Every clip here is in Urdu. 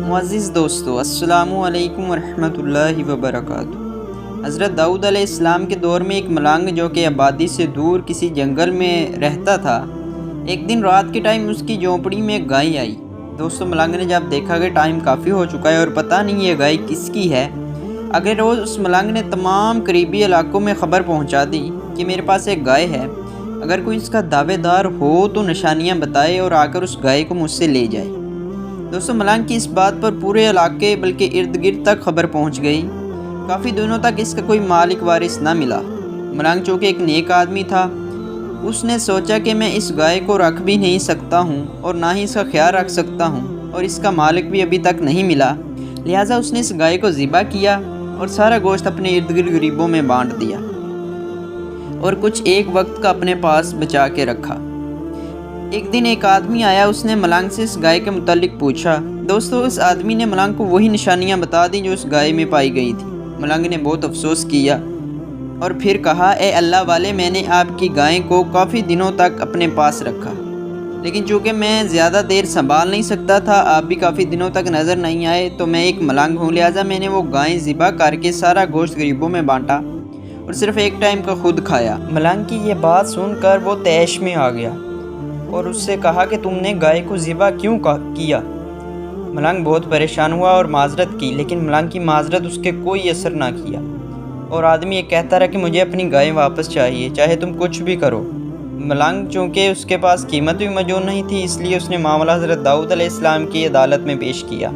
معزز دوستو، السلام علیکم ورحمۃ اللہ وبرکاتہ۔ حضرت داؤد علیہ السلام کے دور میں ایک ملنگ جو کہ آبادی سے دور کسی جنگل میں رہتا تھا، ایک دن رات کے ٹائم اس کی جھونپڑی میں ایک گائے آئی۔ دوستو، ملنگ نے جب دیکھا کہ ٹائم کافی ہو چکا ہے اور پتہ نہیں یہ گائے کس کی ہے، اگلے روز اس ملنگ نے تمام قریبی علاقوں میں خبر پہنچا دی کہ میرے پاس ایک گائے ہے، اگر کوئی اس کا دعوے دار ہو تو نشانیاں بتائے اور آ کر اس گائے کو مجھ سے لے جائے۔ دوستو، ملنگ کی اس بات پر پورے علاقے بلکہ ارد گرد تک خبر پہنچ گئی۔ کافی دنوں تک اس کا کوئی مالک وارث نہ ملا۔ ملنگ چونکہ ایک نیک آدمی تھا، اس نے سوچا کہ میں اس گائے کو رکھ بھی نہیں سکتا ہوں اور نہ ہی اس کا خیال رکھ سکتا ہوں، اور اس کا مالک بھی ابھی تک نہیں ملا، لہٰذا اس نے اس گائے کو ذبح کیا اور سارا گوشت اپنے ارد گرد غریبوں میں بانٹ دیا اور کچھ ایک وقت کا اپنے پاس بچا کے رکھا۔ ایک دن ایک آدمی آیا، اس نے ملنگ سے اس گائے کے متعلق پوچھا۔ دوستو، اس آدمی نے ملنگ کو وہی نشانیاں بتا دیں جو اس گائے میں پائی گئی تھی۔ ملنگ نے بہت افسوس کیا اور پھر کہا، اے اللہ والے، میں نے آپ کی گائے کو کافی دنوں تک اپنے پاس رکھا، لیکن چونکہ میں زیادہ دیر سنبھال نہیں سکتا تھا، آپ بھی کافی دنوں تک نظر نہیں آئے، تو میں ایک ملنگ ہوں، لہٰذا میں نے وہ گائے ذبح کر کے سارا گوشت غریبوں میں بانٹا اور صرف ایک ٹائم کا خود کھایا۔ ملنگ کی یہ بات سن کر وہ طیش میں آ گیا اور اس سے کہا کہ تم نے گائے کو ذبح کیوں کیا؟ ملنگ بہت پریشان ہوا اور معذرت کی، لیکن ملنگ کی معذرت اس کے کوئی اثر نہ کیا، اور آدمی یہ کہتا رہا کہ مجھے اپنی گائے واپس چاہیے، چاہے تم کچھ بھی کرو۔ ملنگ چونکہ اس کے پاس قیمت بھی موجود نہیں تھی، اس لیے اس نے معاملہ حضرت داؤد علیہ السلام کی عدالت میں پیش کیا۔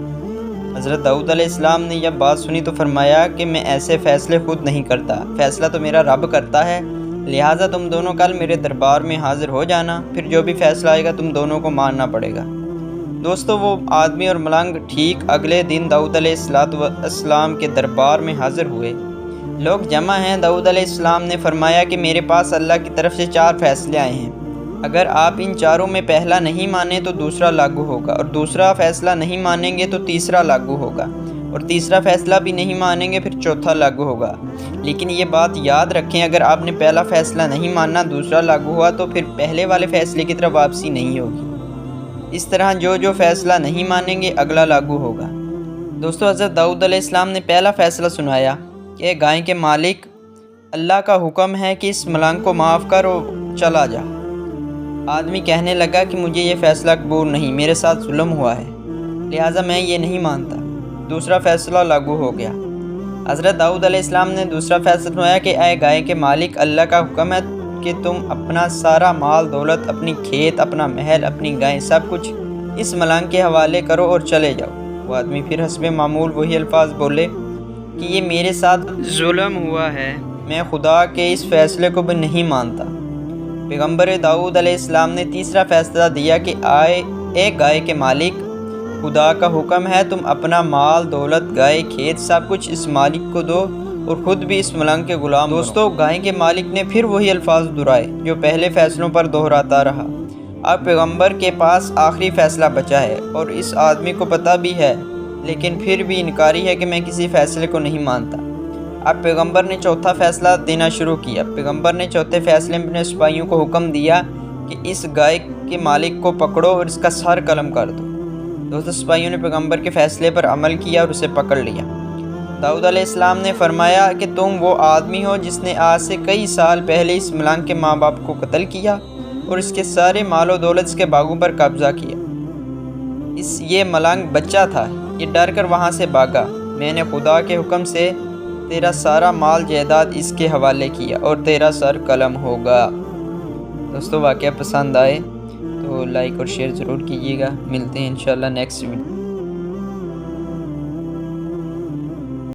حضرت داؤد علیہ السلام نے جب بات سنی تو فرمایا کہ میں ایسے فیصلے خود نہیں کرتا، فیصلہ تو میرا رب کرتا ہے، لہٰذا تم دونوں کل میرے دربار میں حاضر ہو جانا، پھر جو بھی فیصلہ آئے گا تم دونوں کو ماننا پڑے گا۔ دوستو، وہ آدمی اور ملنگ ٹھیک اگلے دن داؤد علیہ السلام کے دربار میں حاضر ہوئے۔ لوگ جمع ہیں۔ داؤد علیہ السلام نے فرمایا کہ میرے پاس اللہ کی طرف سے 4 فیصلے آئے ہیں، اگر آپ ان چاروں میں پہلا نہیں مانیں تو دوسرا لاگو ہوگا، اور دوسرا فیصلہ نہیں مانیں گے تو تیسرا لاگو ہوگا، اور تیسرا فیصلہ بھی نہیں مانیں گے پھر چوتھا لاگو ہوگا۔ لیکن یہ بات یاد رکھیں، اگر آپ نے پہلا فیصلہ نہیں ماننا، دوسرا لاگو ہوا تو پھر پہلے والے فیصلے کی طرف واپسی نہیں ہوگی۔ اس طرح جو فیصلہ نہیں مانیں گے اگلا لاگو ہوگا۔ دوستو، حضرت داؤد علیہ السلام نے پہلا فیصلہ سنایا کہ گائے کے مالک، اللہ کا حکم ہے کہ اس ملنگ کو معاف کر اور چلا جا۔ آدمی کہنے لگا کہ مجھے یہ فیصلہ قبول نہیں، میرے ساتھ ظلم ہوا ہے، لہٰذا میں یہ نہیں مانتا۔ دوسرا فیصلہ لاگو ہو گیا۔ حضرت داؤد علیہ السلام نے دوسرا فیصلہ سنایا کہ اے گائے کے مالک، اللہ کا حکم ہے کہ تم اپنا سارا مال دولت، اپنی کھیت، اپنا محل، اپنی گائیں، سب کچھ اس ملنگ کے حوالے کرو اور چلے جاؤ۔ وہ آدمی پھر حسب معمول وہی الفاظ بولے کہ یہ میرے ساتھ ظلم ہوا ہے، میں خدا کے اس فیصلے کو بھی نہیں مانتا۔ پیغمبر داؤد علیہ السلام نے تیسرا فیصلہ دیا کہ اے گائے کے مالک، خدا کا حکم ہے تم اپنا مال دولت، گائے، کھیت، سب کچھ اس مالک کو دو اور خود بھی اس ملنگ کے غلام بنو۔ دوستو، گائے کے مالک نے پھر وہی الفاظ دہرائے جو پہلے فیصلوں پر دہراتا رہا۔ اب پیغمبر کے پاس آخری فیصلہ بچا ہے اور اس آدمی کو پتہ بھی ہے، لیکن پھر بھی انکاری ہے کہ میں کسی فیصلے کو نہیں مانتا۔ اب پیغمبر نے چوتھا فیصلہ دینا شروع کیا۔ پیغمبر نے چوتھے فیصلے میں اپنے سپاہیوں کو حکم دیا کہ اس گائے کے مالک کو پکڑو اور اس کا سر قلم کر دو۔ دوستو، سپاہیوں نے پیغمبر کے فیصلے پر عمل کیا اور اسے پکڑ لیا۔ داؤد علیہ السلام نے فرمایا کہ تم وہ آدمی ہو جس نے آج سے کئی سال پہلے اس ملنگ کے ماں باپ کو قتل کیا اور اس کے سارے مال و دولت اس کے باغوں پر قبضہ کیا۔ یہ ملنگ بچہ تھا، یہ ڈر کر وہاں سے بھاگا، میں نے خدا کے حکم سے تیرا سارا مال جائیداد اس کے حوالے کیا اور تیرا سر قلم ہوگا۔ دوستو، واقعہ پسند آئے تو لائک اور شیئر ضرور کیجیے گا۔ ملتے ہیں انشاءاللہ نیکسٹ ویڈیو۔